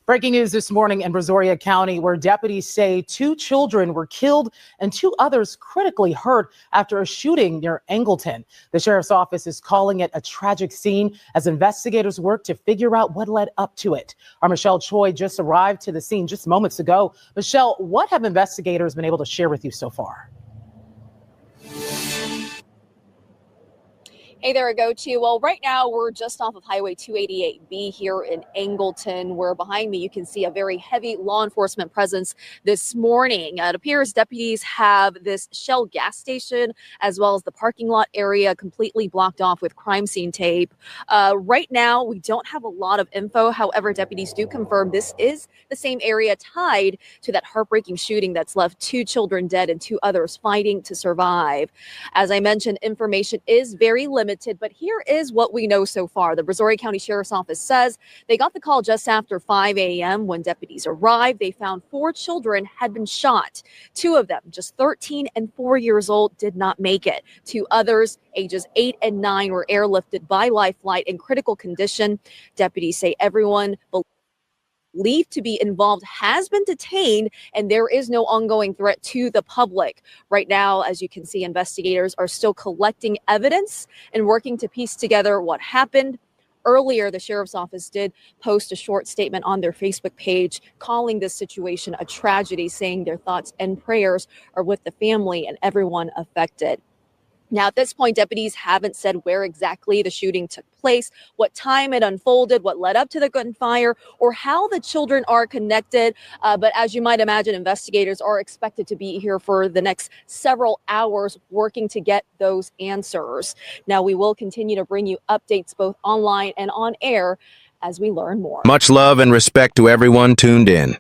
Breaking news this morning in Brazoria County, where deputies say 2 children were killed and 2 others critically hurt after a shooting near Angleton. The sheriff's office is calling it a tragic scene as investigators work to figure out what led up to it. Our Michelle Choi just arrived to the scene just moments ago. Michelle, what have investigators been able to share with you so far? Hey there, Well, right now we're just off of Highway 288B here in Angleton, where behind me you can see a very heavy law enforcement presence this morning. It appears deputies have this Shell gas station as well as the parking lot area completely blocked off with crime scene tape. Right now, we don't have a lot of info. However, deputies do confirm this is the same area tied to that heartbreaking shooting that's left 2 children dead and 2 others fighting to survive. As I mentioned, information is very limited, but here is what we know so far. The Brazoria County Sheriff's Office says they got the call just after 5 a.m. When deputies arrived, they found 4 children had been shot. 2 of them, just 13 and 4 years old, did not make it. 2 others, ages 8 and 9, were airlifted by life flight in critical condition. Deputies say everyone believed to be involved has been detained, and there is no ongoing threat to the public. Right now, as you can see, investigators are still collecting evidence and working to piece together what happened. Earlier, the sheriff's office did post a short statement on their Facebook page calling this situation a tragedy, saying their thoughts and prayers are with the family and everyone affected. Now, at this point, deputies haven't said where exactly the shooting took place, what time it unfolded, what led up to the gunfire, or how the children are connected. But as you might imagine, investigators are expected to be here for the next several hours working to get those answers. Now, we will continue to bring you updates both online and on air as we learn more. Much love and respect to everyone tuned in.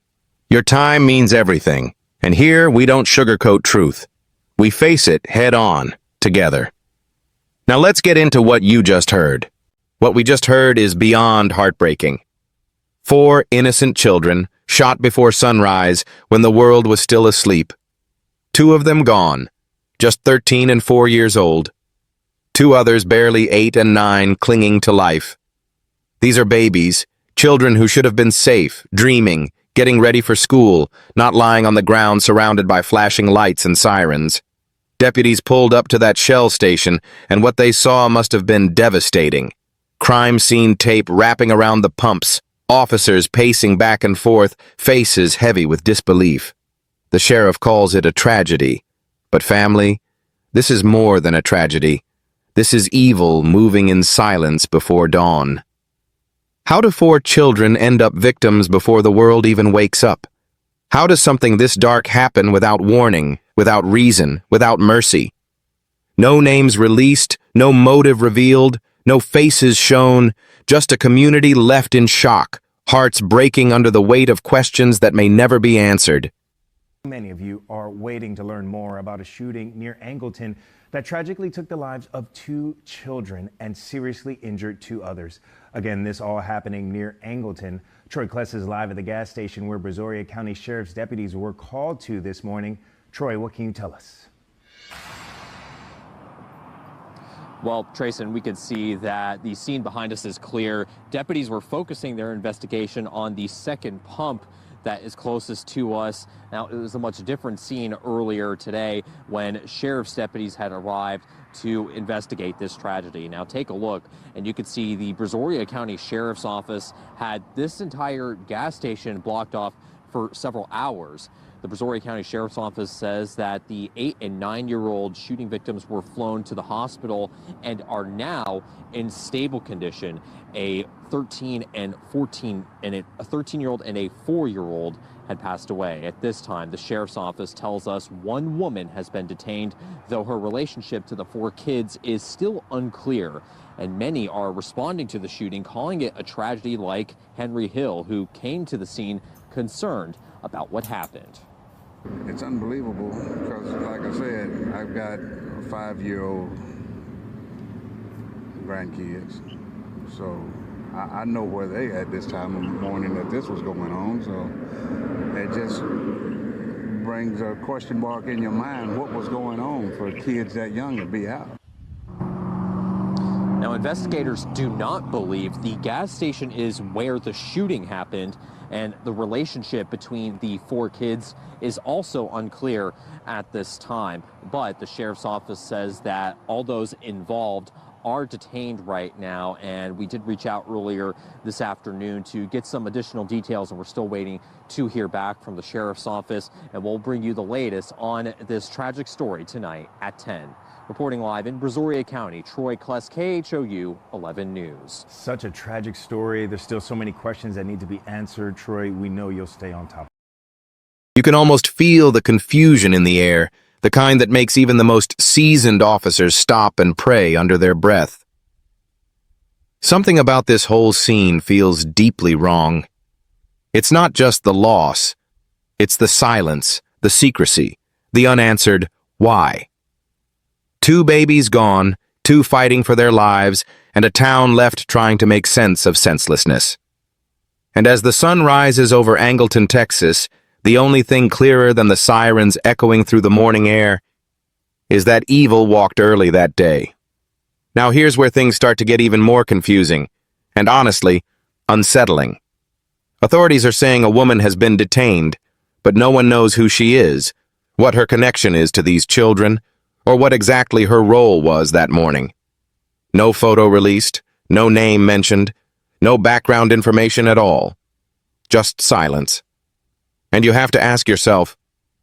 Your time means everything, and here we don't sugarcoat truth. We face it head on. Together. Now let's get into what you just heard. What we just heard is beyond heartbreaking. 4 innocent children shot before sunrise when the world was still asleep. 2 of them gone, just 13 and 4 years old. 2 others barely 8 and 9 clinging to life. These are babies, children who should have been safe, dreaming, getting ready for school, not lying on the ground surrounded by flashing lights and sirens. Deputies pulled up to that Shell station, and what they saw must have been devastating. Crime scene tape wrapping around the pumps, officers pacing back and forth, faces heavy with disbelief. The sheriff calls it a tragedy. But family, this is more than a tragedy. This is evil moving in silence before dawn. How do 4 children end up victims before the world even wakes up? How does something this dark happen without warning, without reason, without mercy? No names released, no motive revealed, no faces shown, just a community left in shock, hearts breaking under the weight of questions that may never be answered. Many of you are waiting to learn more about a shooting near Angleton that tragically took the lives of 2 children and seriously injured 2 others. Again, this all happening near Angleton. Troy Kless is live at the gas station where Brazoria County Sheriff's deputies were called to this morning. Troy, what can you tell us? Well, Trayson, we could see that the scene behind us is clear. Deputies were focusing their investigation on the second pump that is closest to us. Now, it was a much different scene earlier today when sheriff's deputies had arrived to investigate this tragedy. Now, take a look, and you can see the Brazoria County Sheriff's Office had this entire gas station blocked off for several hours. The Brazoria County Sheriff's Office says that the 8 and 9-year-old shooting victims were flown to the hospital and are now in stable condition. A 13-year-old and a 4-year-old had passed away. At this time, the Sheriff's Office tells us 1 woman has been detained, though her relationship to the 4 kids is still unclear. And many are responding to the shooting, calling it a tragedy, like Henry Hill, who came to the scene concerned about what happened. It's unbelievable because, like I said, I've got 5-year-old grandkids, so I know where they at this time of the morning that this was going on. So it just brings a question mark in your mind: what was going on for kids that young to be out? Now, investigators do not believe the gas station is where the shooting happened, and the relationship between the 4 kids is also unclear at this time. But the sheriff's office says that all those involved are detained right now, and we did reach out earlier this afternoon to get some additional details, and we're still waiting to hear back from the sheriff's office, and we'll bring you the latest on this tragic story tonight at 10. Reporting live in Brazoria County, Troy Kless, KHOU 11 News. Such a tragic story. There's still so many questions that need to be answered. Troy, we know you'll stay on top. You can almost feel the confusion in the air, the kind that makes even the most seasoned officers stop and pray under their breath. Something about this whole scene feels deeply wrong. It's not just the loss. It's the silence, the secrecy, the unanswered why. 2 babies gone, 2 fighting for their lives, and a town left trying to make sense of senselessness. And as the sun rises over Angleton, Texas, the only thing clearer than the sirens echoing through the morning air is that evil walked early that day. Now here's where things start to get even more confusing, and honestly, unsettling. Authorities are saying a woman has been detained, but no one knows who she is, what her connection is to these children, or what exactly her role was that morning. No photo released, no name mentioned, no background information at all. Just silence. And you have to ask yourself,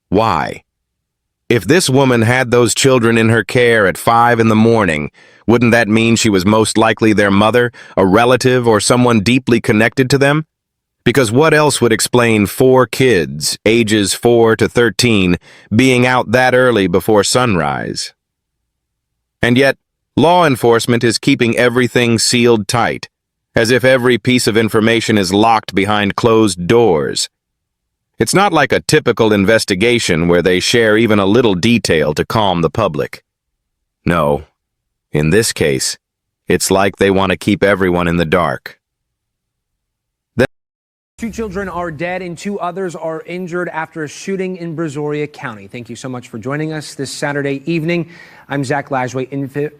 why? If this woman had those children in her care at 5 in the morning, wouldn't that mean she was most likely their mother, a relative, or someone deeply connected to them? Because what else would explain 4 kids, ages 4 to 13, being out that early before sunrise? And yet, law enforcement is keeping everything sealed tight, as if every piece of information is locked behind closed doors. It's not like a typical investigation where they share even a little detail to calm the public. No, in this case, it's like they want to keep everyone in the dark. 2 children are dead and 2 others are injured after a shooting in Brazoria County. Thank you so much for joining us this Saturday evening. I'm Zach Lajway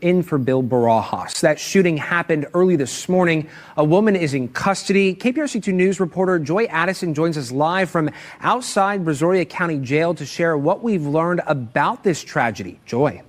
in for Bill Barajas. That shooting happened early this morning. A woman is in custody. KPRC2 News reporter Joy Addison joins us live from outside Brazoria County Jail to share what we've learned about this tragedy. Joy.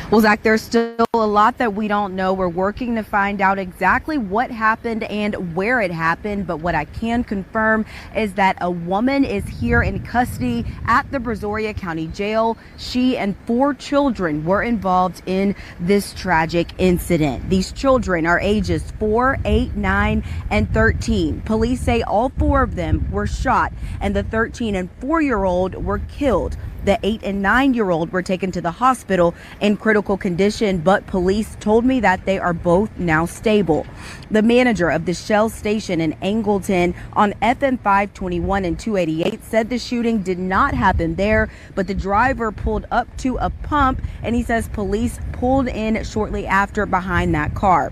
Well, Zach, there's still a lot that we don't know. We're working to find out exactly what happened and where it happened. But what I can confirm is that a woman is here in custody at the Brazoria County Jail. She and 4 children were involved in this tragic incident. These children are ages 4, 8, 9, and 13. Police say all 4 of them were shot, and the 13 and 4-year-old were killed. The 8 and 9-year-old were taken to the hospital in critical condition, but police told me that they are both now stable. The manager of the Shell station in Angleton on FM 521 and 288 said the shooting did not happen there, but the driver pulled up to a pump, and he says police pulled in shortly after behind that car.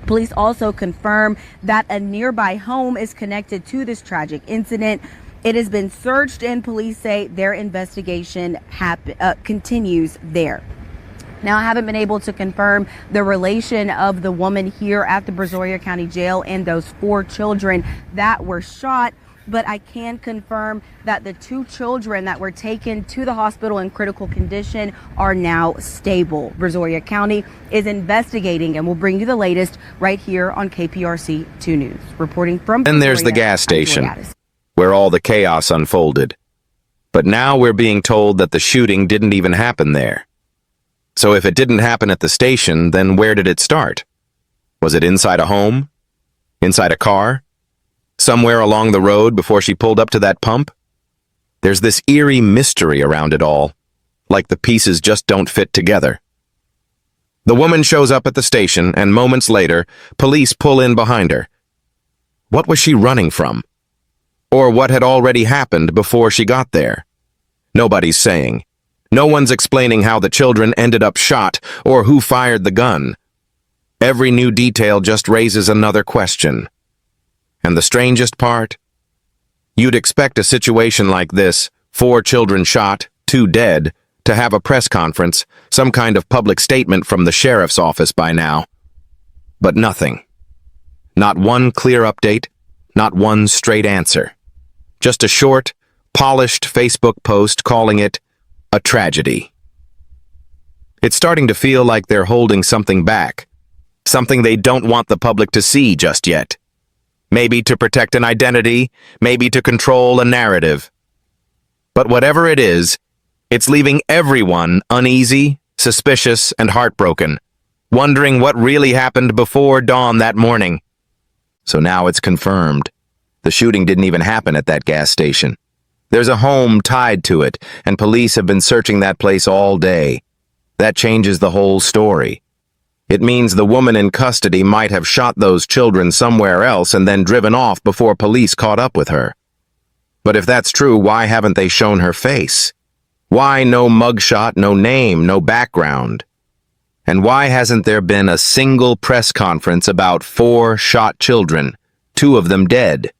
Police also confirm that a nearby home is connected to this tragic incident. It has been searched, and police say their investigation continues there. Now, I haven't been able to confirm the relation of the woman here at the Brazoria County Jail and those 4 children that were shot, but I can confirm that the 2 children that were taken to the hospital in critical condition are now stable. Brazoria County is investigating, and we'll bring you the latest right here on KPRC 2 News. Reporting from Then there's the gas station, where all the chaos unfolded. But now we're being told that the shooting didn't even happen there. So if it didn't happen at the station, then where did it start? Was it inside a home? Inside a car? Somewhere along the road before she pulled up to that pump? There's this eerie mystery around it all, like the pieces just don't fit together. The woman shows up at the station, and moments later, police pull in behind her. What was she running from? Or what had already happened before she got there? Nobody's saying. No one's explaining how the children ended up shot or who fired the gun. Every new detail just raises another question. And the strangest part? You'd expect a situation like this, 4 children shot, 2 dead, to have a press conference, some kind of public statement from the sheriff's office by now. But nothing. Not one clear update, not one straight answer. Just a short, polished Facebook post calling it a tragedy. It's starting to feel like they're holding something back, something they don't want the public to see just yet. Maybe to protect an identity, maybe to control a narrative. But whatever it is, it's leaving everyone uneasy, suspicious, and heartbroken, wondering what really happened before dawn that morning. So now it's confirmed. The shooting didn't even happen at that gas station. There's a home tied to it, and police have been searching that place all day. That changes the whole story. It means the woman in custody might have shot those children somewhere else and then driven off before police caught up with her. But if that's true, why haven't they shown her face? Why no mugshot, no name, no background? And why hasn't there been a single press conference about 4 shot children, 2 of them dead?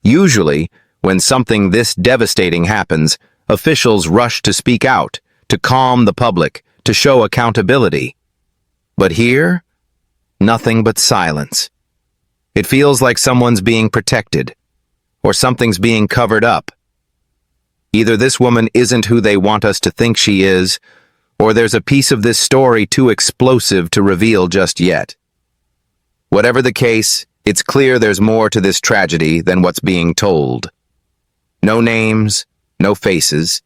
Usually, when something this devastating happens, officials rush to speak out, to calm the public, to show accountability. But here, nothing but silence. It feels like someone's being protected, or something's being covered up. Either this woman isn't who they want us to think she is, or there's a piece of this story too explosive to reveal just yet. Whatever the case, it's clear there's more to this tragedy than what's being told. No names, no faces,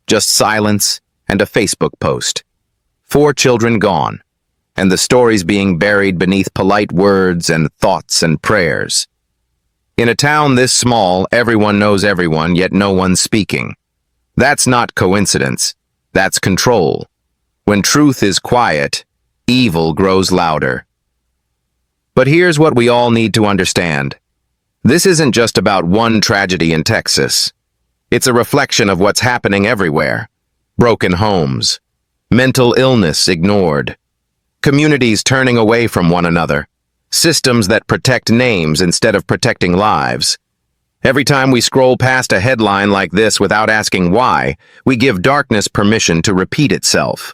just silence and a Facebook post. 4 children gone, and the stories being buried beneath polite words and thoughts and prayers. In a town this small, everyone knows everyone, yet no one's speaking. That's not coincidence. That's control. When truth is quiet, evil grows louder. But here's what we all need to understand. This isn't just about one tragedy in Texas. It's a reflection of what's happening everywhere. Broken homes, mental illness ignored, communities turning away from one another, systems that protect names instead of protecting lives. Every time we scroll past a headline like this without asking why, we give darkness permission to repeat itself.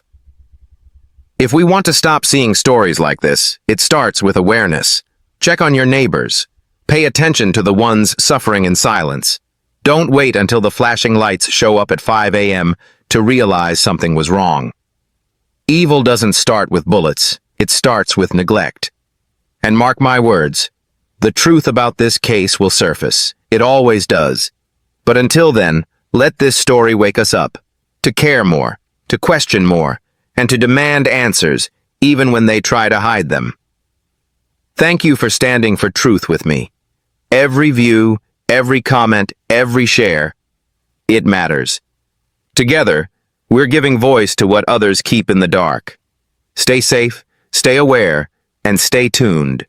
If we want to stop seeing stories like this, it starts with awareness. Check on your neighbors. Pay attention to the ones suffering in silence. Don't wait until the flashing lights show up at 5 a.m. to realize something was wrong. Evil doesn't start with bullets. It starts with neglect. And mark my words, the truth about this case will surface. It always does. But until then, let this story wake us up, to care more, to question more, and to demand answers, even when they try to hide them. Thank you for standing for truth with me. Every view, every comment, every share, it matters. Together, we're giving voice to what others keep in the dark. Stay safe, stay aware, and stay tuned.